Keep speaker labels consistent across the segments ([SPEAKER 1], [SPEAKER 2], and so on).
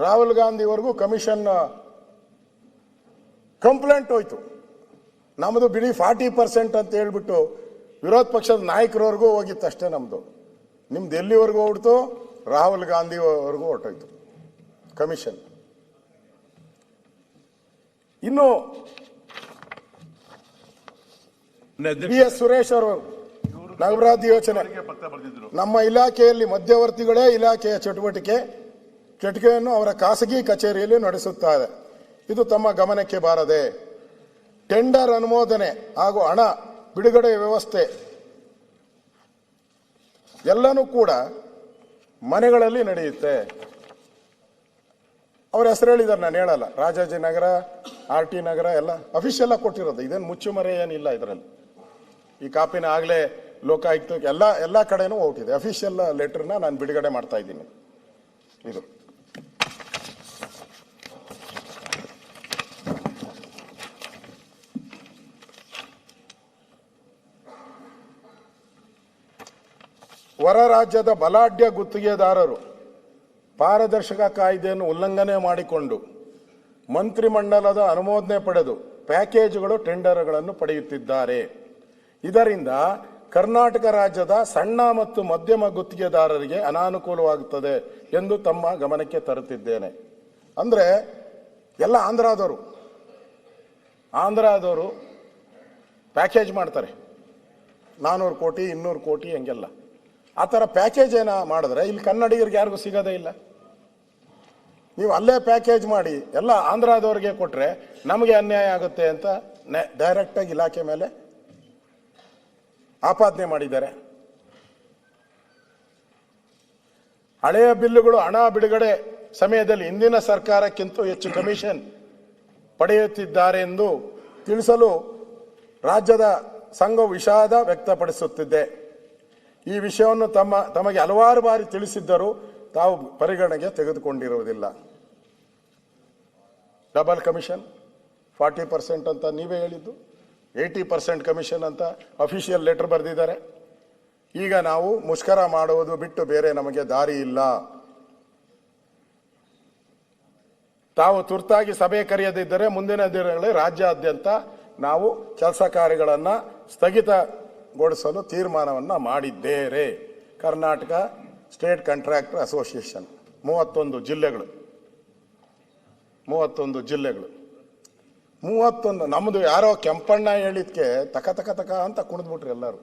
[SPEAKER 1] Rahul ಗಾಂಧಿವರೆಗೂ commission complaint ಹೋಯ್ತು. ನಮ್ಮದು ಬಿಡಿ 40% ಅಂತ ಹೇಳ್ಬಿಟ್ಟು ವಿರೋಧ ಪಕ್ಷದ ನಾಯಕರವರೆಗೂ ಹೋಗಿತ್ತು ಅಷ್ಟೇ. ನಮ್ಮದು ನಿಮ್ದು ಎಲ್ಲಿವರೆಗೂ ಹೋಗ್ಬಿಡ್ತು? ರಾಹುಲ್ ಗಾಂಧಿವರೆಗೂ ಹೊರಟೋಯ್ತು ಕಮಿಷನ್. ಇನ್ನು BS ಸುರೇಶ್ ಅವರು ನಗರಾಭಿವೃದ್ಧಿ ಯೋಜನೆ, ನಮ್ಮ ಇಲಾಖೆಯಲ್ಲಿ ಮಧ್ಯವರ್ತಿಗಳೇ ಇಲಾಖೆಯ ಚಟುವಟಿಕೆಯನ್ನು ಅವರ ಖಾಸಗಿ ಕಚೇರಿಯಲ್ಲಿ ನಡೆಸುತ್ತಾರೆ. ಇದು ತಮ್ಮ ಗಮನಕ್ಕೆ ಬಾರದೆ. ಟೆಂಡರ್ ಅನುಮೋದನೆ ಹಾಗೂ ಹಣ ಬಿಡುಗಡೆ ವ್ಯವಸ್ಥೆ ಎಲ್ಲನೂ ಕೂಡ ಮನೆಗಳಲ್ಲಿ ನಡೆಯುತ್ತೆ. ಅವ್ರ ಹೆಸರು ಹೇಳಿದಾರೆ, ನಾನು ಹೇಳಲ್ಲ. ರಾಜಾಜಿನಗರ, RT ನಗರ ಎಲ್ಲ ಅಫಿಷಿಯಲ್ ಆಗಿ ಕೊಟ್ಟಿರೋದು. ಇದೇನು ಮುಚ್ಚುಮರೆ ಏನಿಲ್ಲ ಇದರಲ್ಲಿ. ಈ ಕಾಪಿನ ಆಗಲೇ ಲೋಕಾಯುಕ್ತಕ್ಕೆ ಎಲ್ಲ ಕಡೆನೂ ಹೋಗ್ತಿದೆ. ಅಫಿಷಿಯಲ್ ಲೆಟರ್ನ ನಾನು ಬಿಡುಗಡೆ ಮಾಡ್ತಾ ಇದ್ದೀನಿ. ಇದು ಹೊರ ರಾಜ್ಯದ ಬಲಾಢ್ಯ ಗುತ್ತಿಗೆದಾರರು ಪಾರದರ್ಶಕ ಕಾಯ್ದೆಯನ್ನು ಉಲ್ಲಂಘನೆ ಮಾಡಿಕೊಂಡು ಮಂತ್ರಿಮಂಡಲದ ಅನುಮೋದನೆ ಪಡೆದು ಪ್ಯಾಕೇಜುಗಳು ಟೆಂಡರ್ಗಳನ್ನು ಪಡೆಯುತ್ತಿದ್ದಾರೆ. ಇದರಿಂದ ಕರ್ನಾಟಕ ರಾಜ್ಯದ ಸಣ್ಣ ಮತ್ತು ಮಧ್ಯಮ ಗುತ್ತಿಗೆದಾರರಿಗೆ ಅನಾನುಕೂಲವಾಗುತ್ತದೆ ಎಂದು ತಮ್ಮ ಗಮನಕ್ಕೆ ತರುತ್ತಿದ್ದೇನೆ. ಅಂದರೆ ಎಲ್ಲ ಆಂಧ್ರದವರು ಪ್ಯಾಕೇಜ್ ಮಾಡ್ತಾರೆ, 400 ಕೋಟಿ 200 ಕೋಟಿ ಹಂಗೆಲ್ಲ. ಆ ಥರ ಪ್ಯಾಕೇಜ್ ಏನೋ ಮಾಡಿದ್ರೆ ಇಲ್ಲಿ ಕನ್ನಡಿಗರಿಗೆ ಯಾರಿಗೂ ಸಿಗೋದೇ ಇಲ್ಲ. ನೀವು ಅಲ್ಲೇ ಪ್ಯಾಕೇಜ್ ಮಾಡಿ ಎಲ್ಲ ಆಂಧ್ರದವ್ರಿಗೆ ಕೊಟ್ಟರೆ ನಮಗೆ ಅನ್ಯಾಯ ಆಗುತ್ತೆ ಅಂತ ಡೈರೆಕ್ಟಾಗಿ ಇಲಾಖೆ ಮೇಲೆ ಆಪಾದನೆ ಮಾಡಿದ್ದಾರೆ. ಹಳೆಯ ಬಿಲ್ಲುಗಳು ಹಣ ಬಿಡುಗಡೆ ಸಮಯದಲ್ಲಿ ಹಿಂದಿನ ಸರ್ಕಾರಕ್ಕಿಂತ ಹೆಚ್ಚು ಕಮಿಷನ್ ಪಡೆಯುತ್ತಿದ್ದಾರೆ ಎಂದು ತಿಳಿಸಲು ರಾಜ್ಯದ ಸಂಘವು ವಿಷಾದ ವ್ಯಕ್ತಪಡಿಸುತ್ತಿದೆ. ಈ ವಿಷಯವನ್ನು ತಮಗೆ ಹಲವಾರು ಬಾರಿ ತಿಳಿಸಿದ್ದರೂ ತಾವು ಪರಿಗಣನೆಗೆ ತೆಗೆದುಕೊಂಡಿರುವುದಿಲ್ಲ. ಡಬಲ್ ಕಮಿಷನ್ 40% ಅಂತ ನೀವೇ ಹೇಳಿದ್ದು, 80% ಕಮಿಷನ್ ಅಂತ ಅಫಿಷಿಯಲ್ ಲೆಟರ್ ಬರೆದಿದ್ದಾರೆ. ಈಗ ನಾವು ಮುಷ್ಕರ ಮಾಡುವುದು ಬಿಟ್ಟು ಬೇರೆ ನಮಗೆ ದಾರಿ ಇಲ್ಲ. ತಾವು ತುರ್ತಾಗಿ ಸಭೆ ಕರೆಯದಿದ್ದರೆ ಮುಂದಿನ ದಿನಗಳಲ್ಲಿ ರಾಜ್ಯಾದ್ಯಂತ ನಾವು ಕೆಲಸ ಕಾರ್ಯಗಳನ್ನು ಸ್ಥಗಿತಗೊಳಿಸಲು ತೀರ್ಮಾನವನ್ನು ಮಾಡಿದ್ದೇವೆ. ಕರ್ನಾಟಕ ಸ್ಟೇಟ್ ಕಾಂಟ್ರಾಕ್ಟರ್ ಅಸೋಸಿಯೇಷನ್ 31 ಜಿಲ್ಲೆಗಳು 31. ನಮ್ಮದು ಯಾರೋ ಕೆಂಪಣ್ಣ ಹೇಳಿದ್ಕೆ ತಕ ಅಂತ ಕುಣಿದ್ಬಿಟ್ರು ಎಲ್ಲರೂ.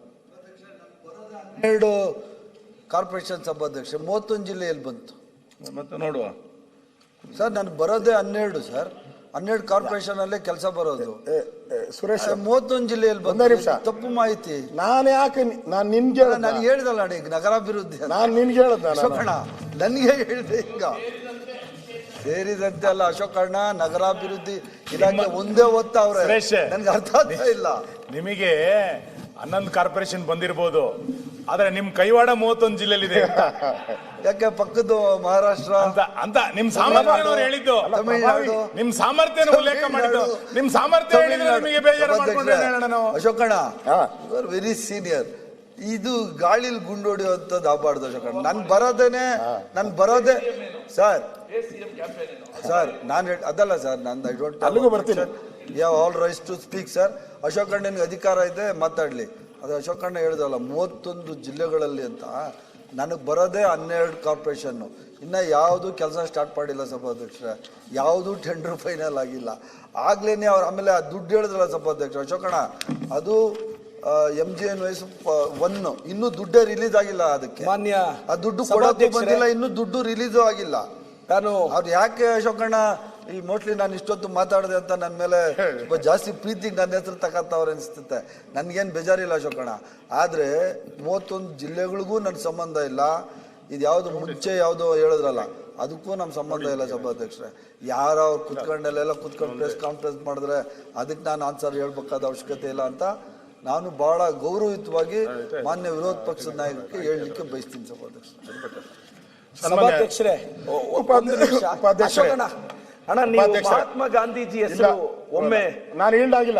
[SPEAKER 2] 12 ಕಾರ್ಪೊರೇಷನ್ ಸಭಾಧ್ಯಕ್ಷ 31 ಜಿಲ್ಲೆಯಲ್ಲಿ ಬಂತು.
[SPEAKER 1] ಮತ್ತೆ ನೋಡುವ
[SPEAKER 2] ಸರ್, ನಾನು ಬರೋದೇ 12 ಸರ್. 12 ಕಾರ್ಪೊರೇಷನ್ ಅಲ್ಲೇ ಕೆಲಸ ಬರೋದು.
[SPEAKER 1] ಸುರೇಶ್
[SPEAKER 2] 31 ಜಿಲ್ಲೆಯಲ್ಲಿ ಬಂದ ತಪ್ಪು ಮಾಹಿತಿ.
[SPEAKER 1] ನಾನು ಯಾಕೆ ನಾನು ನಿನ್ಗೆ
[SPEAKER 2] ನಾನು ಹೇಳಿದಲ್ಲ ಈಗ ನಗರಾಭಿವೃದ್ಧಿ
[SPEAKER 1] ನಾನು ನಿನ್ಗೆ ಹೇಳ್ದ
[SPEAKER 2] ನನಗೆ ಹೇಳಿದೆ. ಈಗ ಸೇರಿದಂತೆ ಅಲ್ಲ ಅಶೋಕಣ್ಣ, ನಗರಾಭಿವೃದ್ಧಿ ಇಲಾಖೆ ಒಂದೇ ಒತ್ತ ಅವ್ರೆ. ನನ್ಗೆ ಅರ್ಥ ಆಗ್ತಾ ಇಲ್ಲ.
[SPEAKER 3] ನಿಮಗೆ 11 ಕಾರ್ಪೊರೇಷನ್ ಬಂದಿರಬಹುದು, ಆದ್ರೆ ನಿಮ್ ಕೈವಾಡ 31 ಜಿಲ್ಲೆಯಲ್ಲಿದೆ.
[SPEAKER 2] ಯಾಕೆ ಪಕ್ಕದ್ದು ಮಹಾರಾಷ್ಟ್ರ
[SPEAKER 3] ಅಂತ ನಿಮ್ ಸಾಮರ್ಥ್ಯ ಹೇಳಿದ್ದು,
[SPEAKER 2] ತಮಿಳುನಾಡು
[SPEAKER 3] ನಿಮ್ ಸಾಮರ್ಥ್ಯ ಉಲ್ಲೇಖ ಮಾಡಿದ್ದು, ನಿಮ್ ಸಾಮರ್ಥ್ಯ ನಿಮಗೆ ಬೇಜಾರು ಮಾಡ್ಕೊಂಡ್ರೆ
[SPEAKER 2] ಅಶೋಕಣ್ಣ ಯು ವೆರಿ ಸೀನಿಯರ್. ಇದು ಗಾಳಿಲಿ ಗುಂಡೊಡಿಯುವಂಥದ್ದು ಆಗಬಾರ್ದು ಅಶೋಕಣ್ಣ. ನಾನು ಬರೋದೇ ಸರ್ ನಾನು ಅದಲ್ಲ ಸರ್. ನಾನು ಐ ಡೋಂಟ್
[SPEAKER 1] ಅಲ್ಲಿಗೂ ಬರ್ತೀನಿ.
[SPEAKER 2] All rights to speak sir. ಅಶೋಕಣ್ಣನಿಗೆ ಅಧಿಕಾರ ಇದೆ ಮಾತಾಡ್ಲಿ. ಅದು ಅಶೋಕಣ್ಣ ಹೇಳಿದಲ್ಲ 31 ಜಿಲ್ಲೆಗಳಲ್ಲಿ ಅಂತ. ನನಗೆ ಬರೋದೇ 12 ಕಾರ್ಪೊರೇಷನ್ನು. ಇನ್ನು ಯಾವುದು ಕೆಲಸ ಸ್ಟಾರ್ಟ್ ಮಾಡಿಲ್ಲ ಸಭಾಧ್ಯಕ್ಷರೇ, ಯಾವುದು ಟೆಂಡರ್ ಫೈನಲ್ ಆಗಿಲ್ಲ. ಆಗ್ಲೇನೆ ಅವ್ರು ಆಮೇಲೆ ಆ ದುಡ್ಡು ಹೇಳಿದ್ರಲ್ಲ ಸಭಾಧ್ಯಕ್ಷ ಅಶೋಕಣ್ಣ, ಅದು MGNYS 1 ಇನ್ನೂ ದುಡ್ಡೇ ರಿಲೀಸ್ ಆಗಿಲ್ಲ. ಅದಕ್ಕೆ ಮಾನ್ಯ ಆ ದುಡ್ಡು ಕೊಡೋದು ಬಂದಿಲ್ಲ, ಇನ್ನೂ ದುಡ್ಡು ರಿಲೀಸು ಆಗಿಲ್ಲ. ನಾನು ಅವ್ರು ಯಾಕೆ ಅಶೋಕಣ್ಣ ಈ ಮೋಸ್ಟ್ಲಿ ನಾನು ಇಷ್ಟೊತ್ತು ಮಾತಾಡಿದೆ ಅಂತ ನನ್ನ ಮೇಲೆ ಜಾಸ್ತಿ ಪ್ರೀತಿಗೆ ನನ್ನ ಹೆಸರು ತಗತ್ತವ್ರು ಅನಿಸ್ತುತ್ತೆ. ನನ್ಗೇನು ಬೇಜಾರಿಲ್ಲ ಅಶೋಕಣ್ಣ. ಆದರೆ 31 ಜಿಲ್ಲೆಗಳಿಗೂ ನನ್ನ ಸಂಬಂಧ ಇಲ್ಲ. ಇದು ಯಾವುದು ಮುಂಚೆ ಯಾವುದೋ ಹೇಳಿದ್ರಲ್ಲ ಅದಕ್ಕೂ ನಮ್ಮ ಸಂಬಂಧ ಇಲ್ಲ ಸಭಾಧ್ಯಕ್ಷರೇ. ಯಾರು ಅವ್ರು ಕುತ್ಕೊಂಡು ಪ್ರೆಸ್ ಕಾನ್ಫರೆನ್ಸ್ ಮಾಡಿದ್ರೆ ಅದಕ್ಕೆ ನಾನು ಆನ್ಸರ್ ಹೇಳ್ಬೇಕಾದ ಅವಶ್ಯಕತೆ ಇಲ್ಲ ಅಂತ ನಾನು ಬಹಳ ಗೌರವಯುತವಾಗಿ ಮಾನ್ಯ ವಿರೋಧ ಪಕ್ಷದ ನಾಯಕರಿಗೆ ಹೇಳಲಿಕ್ಕೆ ಬಯಸ್ತೀನಿ
[SPEAKER 4] ಸಭಾಧ್ಯಕ್ಷರೇ. ಅಣ್ಣ, ನೀವು ಮಹಾತ್ಮ ಗಾಂಧೀಜಿ ಹೆಸರು ಒಮ್ಮೆ
[SPEAKER 1] ನಾನು ಈಲ್ಡಾಗಿಲ್ಲ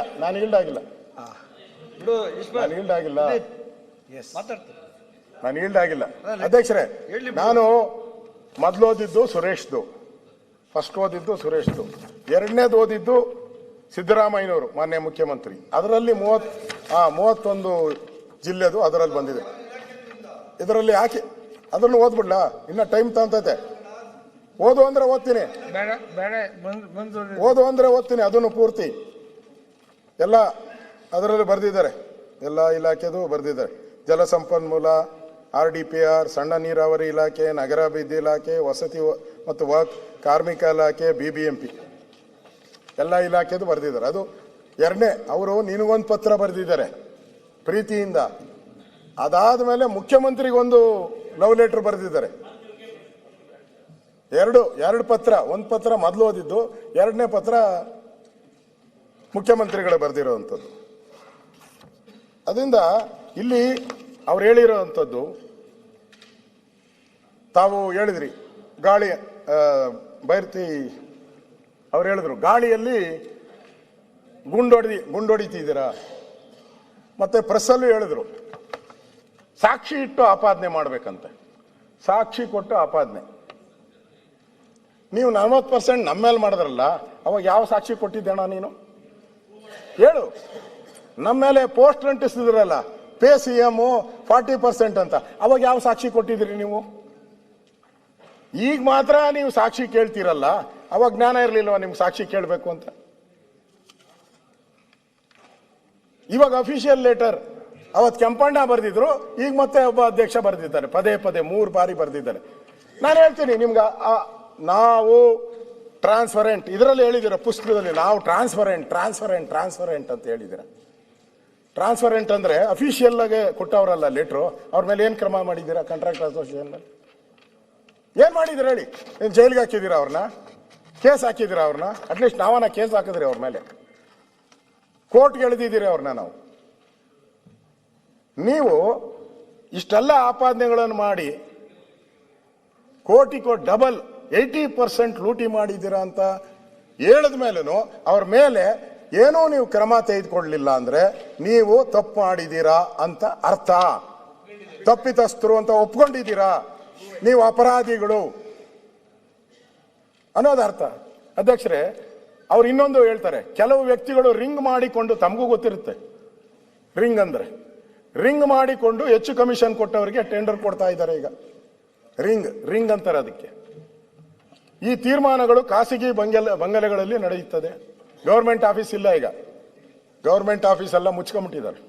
[SPEAKER 1] ಅಧ್ಯಕ್ಷರೇ. ನಾನು ಮೊದಲು ಓದಿದ್ದು ಸುರೇಶ್ದು, ಫಸ್ಟ್ ಓದಿದ್ದು ಸುರೇಶ್ದು, ಎರಡನೇದು ಓದಿದ್ದು ಸಿದ್ದರಾಮಯ್ಯನವರು ಮಾನ್ಯ ಮುಖ್ಯಮಂತ್ರಿ. ಅದರಲ್ಲಿ 31 ಜಿಲ್ಲೆದು ಅದರಲ್ಲಿ ಬಂದಿದೆ. ಇದರಲ್ಲಿ ಯಾಕೆ ಅದನ್ನು ಓದ್ಬಿಡ್ಲಾ? ಇನ್ನ ಟೈಮ್ ತಗೊಂತೈತೆ. ಓದು ಅಂದ್ರೆ ಓದ್ತೀನಿ, ಓದು ಅಂದ್ರೆ ಓದ್ತೀನಿ. ಅದನ್ನು ಪೂರ್ತಿ ಎಲ್ಲ ಅದರಲ್ಲಿ ಬರೆದಿದ್ದಾರೆ, ಎಲ್ಲ ಇಲಾಖೆದು ಬರೆದಿದ್ದಾರೆ. ಜಲಸಂಪನ್ಮೂಲ, RDPR, ಸಣ್ಣ ನೀರಾವರಿ ಇಲಾಖೆ, ನಗರಾಭಿವೃದ್ಧಿ ಇಲಾಖೆ, ವಸತಿ ಮತ್ತು ಕಾರ್ಮಿಕ ಇಲಾಖೆ, BBMP ಎಲ್ಲ ಇಲಾಖೆದು ಬರೆದಿದ್ದಾರೆ. ಅದು ಎರಡನೇ. ಅವರು ನಿನಗೊಂದು ಪತ್ರ ಬರೆದಿದ್ದಾರೆ ಪ್ರೀತಿಯಿಂದ. ಅದಾದ ಮೇಲೆ ಮುಖ್ಯಮಂತ್ರಿಗೊಂದು ಲವ್ ಲೆಟರ್ ಬರೆದಿದ್ದಾರೆ. ಎರಡು ಪತ್ರ. ಒಂದು ಪತ್ರ ಮೊದಲು ಓದಿದ್ದು, ಎರಡನೇ ಪತ್ರ ಮುಖ್ಯಮಂತ್ರಿಗಳು ಬರೆದಿರೋವಂಥದ್ದು. ಅದರಿಂದ ಇಲ್ಲಿ ಅವ್ರು ಹೇಳಿರೋವಂಥದ್ದು, ತಾವು ಹೇಳಿದ್ರಿ ಗಾಳಿ ಬೈರ್ತಿ ಅವ್ರು ಹೇಳಿದ್ರು ಗಾಳಿಯಲ್ಲಿ ಗುಂಡೊಡಿತಿದ್ದೀರಾ. ಮತ್ತೆ ಪ್ರೆಸ್ಸಲ್ಲೂ ಹೇಳಿದ್ರು ಸಾಕ್ಷಿ ಇಟ್ಟು ಆಪಾದನೆ ಮಾಡ್ಬೇಕಂತೆ. ಸಾಕ್ಷಿ ಕೊಟ್ಟು ಆಪಾದನೆ. ನೀವು 40% ನಮ್ಮ ಮೇಲೆ ಮಾಡಿದ್ರಲ್ಲ, ಅವಾಗ ಯಾವ ಸಾಕ್ಷಿ ಕೊಟ್ಟಿದ್ದೇಣ ನೀನು? ಹೇಳು. ನಮ್ಮ ಮೇಲೆ ಪೋಸ್ಟ್ ಅಂಟಿಸಿದ್ರಲ್ಲ, ಪೇ CM 40% ಅಂತ, ಅವಾಗ ಯಾವ ಸಾಕ್ಷಿ ಕೊಟ್ಟಿದ್ದೀರಿ ನೀವು? ಈಗ ಮಾತ್ರ ನೀವು ಸಾಕ್ಷಿ ಕೇಳ್ತೀರಲ್ಲ, ಅವಾಗ ಜ್ಞಾನ ಇರಲಿಲ್ವ ನಿಮ್ಗೆ ಸಾಕ್ಷಿ ಕೇಳಬೇಕು ಅಂತ? ಇವಾಗ ಅಫಿಷಿಯಲ್ ಲೆಟರ್ ಅವತ್ತು ಕೆಂಪಣ್ಣ ಬರೆದಿದ್ರು, ಈಗ ಮತ್ತೆ ಒಬ್ಬ ಅಧ್ಯಕ್ಷ ಬರೆದಿದ್ದಾರೆ. ಪದೇ 3 ಬಾರಿ ಬರೆದಿದ್ದಾರೆ. ನಾನು ಹೇಳ್ತೀನಿ ನಿಮ್ಗೆ, ನಾವು ಟ್ರಾನ್ಸ್ಪರೆಂಟ್ ಇದರಲ್ಲಿ ಹೇಳಿದಿರ ಪುಸ್ತಕದಲ್ಲಿ, ನಾವು ಟ್ರಾನ್ಸ್ಪರೆಂಟ್ ಅಂತ ಹೇಳಿದಿರ. ಟ್ರಾನ್ಸ್ಪರೆಂಟ್ ಅಂದ್ರೆ ಅಫಿಷಿಯಲ್ ಆಗಿ ಕೊಟ್ಟವರಲ್ಲ ಲೆಟ್ರು, ಅವ್ರ ಮೇಲೆ ಏನ್ ಕ್ರಮ ಮಾಡಿದ್ದೀರಾ? ಕಾಂಟ್ರಾಕ್ಟ್ ಅಸೋಸಿಯೇಷನ್ ಮೇಲೆ ಏನ್ ಮಾಡಿದಿರ ಹೇಳಿ? ಏನ್ ಜೈಲಿಗೆ ಹಾಕಿದ್ದೀರಾ ಅವ್ರನ್ನ? ಕೇಸ್ ಹಾಕಿದ್ದೀರಾ ಅವ್ರನ್ನ? ಅಟ್ಲೀಸ್ಟ್ ನಾವನ್ನ ಕೇಸ್ ಹಾಕಿದ್ರಿ ಅವ್ರ ಮೇಲೆ, ಕೋರ್ಟ್ಗೆ ಎಳೆದಿದ್ದೀರಿ ಅವ್ರನ್ನ ನಾವು. ನೀವು ಇಷ್ಟೆಲ್ಲ ಆಪಾದನೆಗಳನ್ನು ಮಾಡಿ ಕೋಟಿ ಡಬಲ್ 80% ಲೂಟಿ ಮಾಡಿದ್ದೀರಾ ಅಂತ ಹೇಳಿದ ಮೇಲೂ ಅವ್ರ ಮೇಲೆ ಏನೂ ನೀವು ಕ್ರಮ ತೆಗೆದುಕೊಳ್ಳಲಿಲ್ಲ ಅಂದ್ರೆ ನೀವು ತಪ್ಪು ಮಾಡಿದ್ದೀರಾ ಅಂತ ಅರ್ಥ. ತಪ್ಪಿತಸ್ಥರು ಅಂತ ಒಪ್ಕೊಂಡಿದ್ದೀರಾ, ನೀವು ಅಪರಾಧಿಗಳು ಅನ್ನೋದು ಅರ್ಥ. ಅಧ್ಯಕ್ಷರೇ, ಅವ್ರು ಇನ್ನೊಂದು ಹೇಳ್ತಾರೆ, ಕೆಲವು ವ್ಯಕ್ತಿಗಳು ರಿಂಗ್ ಮಾಡಿಕೊಂಡು, ತಮಗೂ ಗೊತ್ತಿರುತ್ತೆ ರಿಂಗ್ ಅಂದ್ರೆ, ರಿಂಗ್ ಮಾಡಿಕೊಂಡು ಹೆಚ್ಚು ಕಮಿಷನ್ ಕೊಟ್ಟವರಿಗೆ ಟೆಂಡರ್ ಕೊಡ್ತಾ ಇದ್ದಾರೆ. ಈಗ ರಿಂಗ್ ಅಂತಾರೆ ಅದಕ್ಕೆ. ಈ ತೀರ್ಮಾನಗಳು ಖಾಸಗಿ ಬಂಗಲೆಗಳಲ್ಲಿ ನಡೆಯುತ್ತದೆ. ಗವರ್ಮೆಂಟ್ ಆಫೀಸ್ ಇಲ್ಲ. ಈಗ ಗವರ್ಮೆಂಟ್ ಆಫೀಸ್ ಎಲ್ಲ ಮುಚ್ಕೊಂಡ್ಬಿಟ್ಟಿದ್ದಾರೆ.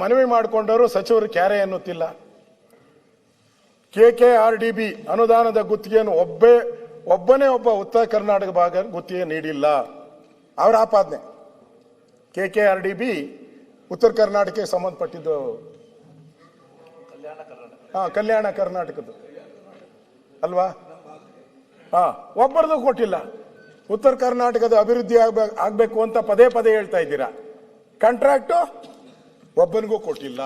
[SPEAKER 1] ಮನವಿ ಮಾಡಿಕೊಂಡವರು ಸಚಿವರು ಕ್ಯಾರೆ ಅನ್ನುತ್ತಿಲ್ಲ. KKRDB ಅನುದಾನದ ಗುತ್ತಿಗೆಯನ್ನು ಒಬ್ಬನೇ ಒಬ್ಬ ಉತ್ತರ ಕರ್ನಾಟಕ ಭಾಗ ಗುತ್ತಿಗೆ ನೀಡಿಲ್ಲ. ಅವರ ಆಪಾದನೆ. KKRDB ಉತ್ತರ ಕರ್ನಾಟಕಕ್ಕೆ ಸಂಬಂಧಪಟ್ಟಿದ್ದು, ಕಲ್ಯಾಣ ಕರ್ನಾಟಕದ್ದು ಅಲ್ವಾ? ಒಬ್ಬರದು ಕೊಟ್ಟಿಲ್ಲ. ಉತ್ತರ ಕರ್ನಾಟಕದ ಅಭಿವೃದ್ಧಿ ಆಗ್ಬೇಕು ಅಂತ ಪದೇ ಹೇಳ್ತಾ ಇದ್ದೀರಾ. ಕಾಂಟ್ರಾಕ್ಟು ಒಬ್ಬನಿಗೂ ಕೊಟ್ಟಿಲ್ಲ.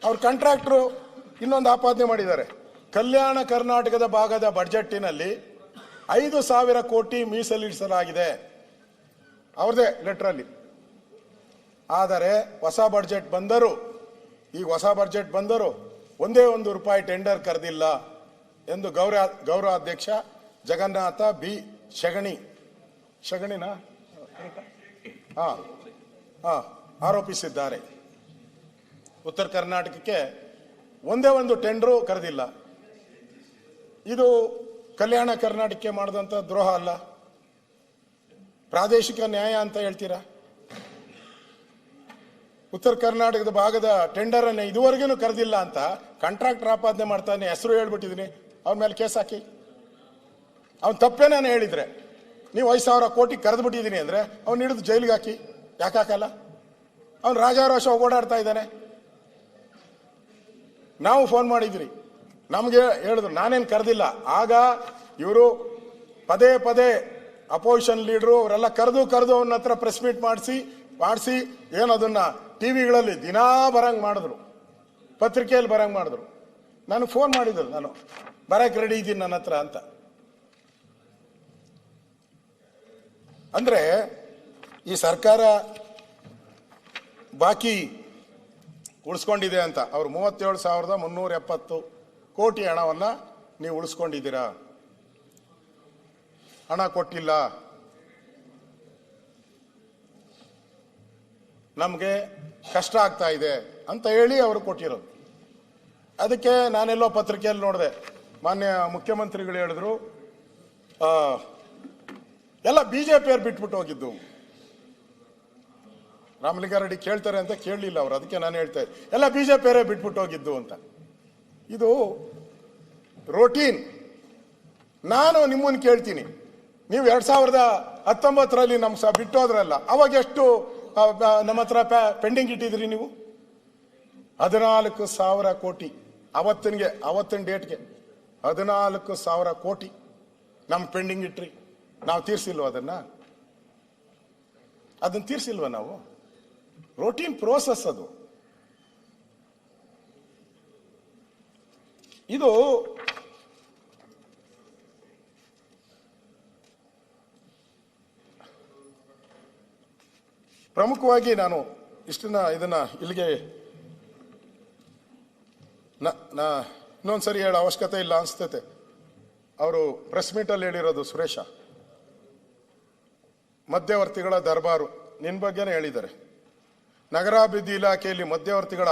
[SPEAKER 1] ಅವ್ರ ಕಾಂಟ್ರಾಕ್ಟ್ರು ಇನ್ನೊಂದು ಆಪಾದನೆ ಮಾಡಿದ್ದಾರೆ. ಕಲ್ಯಾಣ ಕರ್ನಾಟಕದ ಭಾಗದ ಬಡ್ಜೆಟ್ಟಿನಲ್ಲಿ 5,000 ಕೋಟಿ ಮೀಸಲಿರಿಸಲಾಗಿದೆ, ಅವ್ರದೇ ಲೆಟ್ರಲ್ಲಿ. ಆದರೆ ಹೊಸ ಬಡ್ಜೆಟ್ ಬಂದರು ಒಂದೇ ರೂಪಾಯಿ ಟೆಂಡರ್ ಕರೆದಿಲ್ಲ ಎಂದು ಗೌರವಾಧ್ಯಕ್ಷ ಜಗನ್ನಾಥ ಬಿ ಶಗಣಿನ ಆರೋಪಿಸಿದ್ದಾರೆ. ಉತ್ತರ ಕರ್ನಾಟಕಕ್ಕೆ ಒಂದೇ ಟೆಂಡರು ಕರೆದಿಲ್ಲ. ಇದು ಕಲ್ಯಾಣ ಕರ್ನಾಟಕಕ್ಕೆ ಮಾಡಿದಂಥ ದ್ರೋಹ ಅಲ್ಲ? ಪ್ರಾದೇಶಿಕ ನ್ಯಾಯ ಅಂತ ಹೇಳ್ತೀರಾ? ಉತ್ತರ ಕರ್ನಾಟಕದ ಭಾಗದ ಟೆಂಡರ್ ಅನ್ನು ಇದುವರೆಗೂ ಕರೆದಿಲ್ಲ ಅಂತ ಕಾಂಟ್ರಾಕ್ಟರ್ ಆಪಾದನೆ ಮಾಡ್ತಾನೆ. ಹೆಸರು ಹೇಳ್ಬಿಟ್ಟಿದ್ದೀನಿ, ಅವನ ಮೇಲೆ ಕೇಸ್ ಹಾಕಿ. ಅವ್ನು ತಪ್ಪೇ ನಾನು ಹೇಳಿದ್ರೆ, ನೀವು 5,000 ಕೋಟಿ ಕರೆದು ಬಿಟ್ಟಿದ್ದೀನಿ ಅಂದ್ರೆ ಅವ್ನು ಹಿಡಿದು ಜೈಲಿಗೆ ಹಾಕಿ. ಯಾಕೆ ಹಾಕಲ್ಲ? ಅವ್ನು ರಾಜಾರೋಷ ಓಡಾಡ್ತಾ ಇದ್ದಾನೆ. ನಾವು ಫೋನ್ ಮಾಡಿದ್ರಿ, ನಮಗೆ ಹೇಳಿದ್ರು, ನಾನೇನು ಕರೆದಿಲ್ಲ. ಆಗ ಇವರು ಪದೇ ಅಪೋಸಿಷನ್ ಲೀಡರು ಅವರೆಲ್ಲ ಕರೆದು ಅವನ ಹತ್ರ ಪ್ರೆಸ್ ಮೀಟ್ ಮಾಡಿಸಿ ಏನದನ್ನ ಟಿವಿಗಳಲ್ಲಿ ದಿನಾ ಬರಂಗ್ ಮಾಡಿದ್ರು, ಪತ್ರಿಕೆಯಲ್ಲಿ ಬರಂಗ್ ಮಾಡಿದ್ರು. ನಾನು ಫೋನ್ ಮಾಡಿದ್ರು, ನಾನು ಬರಕ್ಕೆ ರೆಡಿ ಇದ್ದೀನಿ ನನ್ನ ಹತ್ರ ಅಂತ. ಅಂದ್ರೆ ಈ ಸರ್ಕಾರ ಬಾಕಿ ಉಳಿಸ್ಕೊಂಡಿದೆ ಅಂತ. ಅವ್ರು 37,370 ಕೋಟಿ ಹಣವನ್ನ ನೀವು ಉಳಿಸ್ಕೊಂಡಿದ್ದೀರಾ. ಹಣ ಕೊಟ್ಟಿಲ್ಲ, ನಮಗೆ ಕಷ್ಟ ಆಗ್ತಾ ಇದೆ ಅಂತ ಹೇಳಿ ಅವರು ಕೊಟ್ಟಿರೋದು. ಅದಕ್ಕೆ ನಾನೆಲ್ಲೋ ಪತ್ರಿಕೆಯಲ್ಲಿ ನೋಡಿದೆ, ಮಾನ್ಯ ಮುಖ್ಯಮಂತ್ರಿಗಳು ಹೇಳಿದ್ರು ಎಲ್ಲ ಬಿಜೆಪಿಯವ್ರು ಬಿಟ್ಬಿಟ್ಟು ಹೋಗಿದ್ದು. ರಾಮಲಿಂಗಾರೆಡ್ಡಿ ಕೇಳ್ತಾರೆ ಅಂತ ಕೇಳಲಿಲ್ಲ ಅವರು, ಅದಕ್ಕೆ ನಾನು ಹೇಳ್ತಾ ಇದ್ದೆ ಎಲ್ಲ ಬಿಜೆಪಿಯವರೇ ಬಿಟ್ಬಿಟ್ಟು ಹೋಗಿದ್ದು ಅಂತ. ಇದು ರೋಟೀನ್. ನಾನು ನಿಮ್ಮನ್ನು ಕೇಳ್ತೀನಿ, ನೀವು 2019ರಲ್ಲಿ ನಮ್ಮ ಬಿಟ್ಟೋದ್ರಲ್ಲ, ಅವಾಗ ಎಷ್ಟು ನಮ್ಮ ಹತ್ರ ಪೆಂಡಿಂಗ್ ಇಟ್ಟಿದ್ರಿ ನೀವು? 14,000 ಕೋಟಿ. ಅವತ್ತಿನ ಡೇಟ್ಗೆ 14,000 ಕೋಟಿ ನಮ್ಮ ಪೆಂಡಿಂಗ್ ಇಟ್ರಿ. ನಾವು ತೀರ್ಸಿಲ್ವ ಅದನ್ನ ತೀರ್ಸಿಲ್ವ ನಾವು? ರೋಟೀನ್ ಪ್ರೋಸೆಸ್ ಅದು. ಇದು ಪ್ರಮುಖವಾಗಿ ನಾನು ಇದನ್ನ ಇಲ್ಲಿಗೆ ಇನ್ನೊಂದ್ಸರಿ ಹೇಳೋ ಅವಶ್ಯಕತೆ ಇಲ್ಲ ಅನ್ಸ್ತೈತೆ. ಅವರು ಪ್ರೆಸ್ ಮೀಟಲ್ಲಿ ಹೇಳಿರೋದು ಸುರೇಶ, ಮಧ್ಯವರ್ತಿಗಳ ದರ್ಬಾರು ನಿನ್ನ ಬಗ್ಗೆನೇ ಹೇಳಿದ್ದಾರೆ. ನಗರಾಭಿವೃದ್ಧಿ ಇಲಾಖೆಯಲ್ಲಿ ಮಧ್ಯವರ್ತಿಗಳ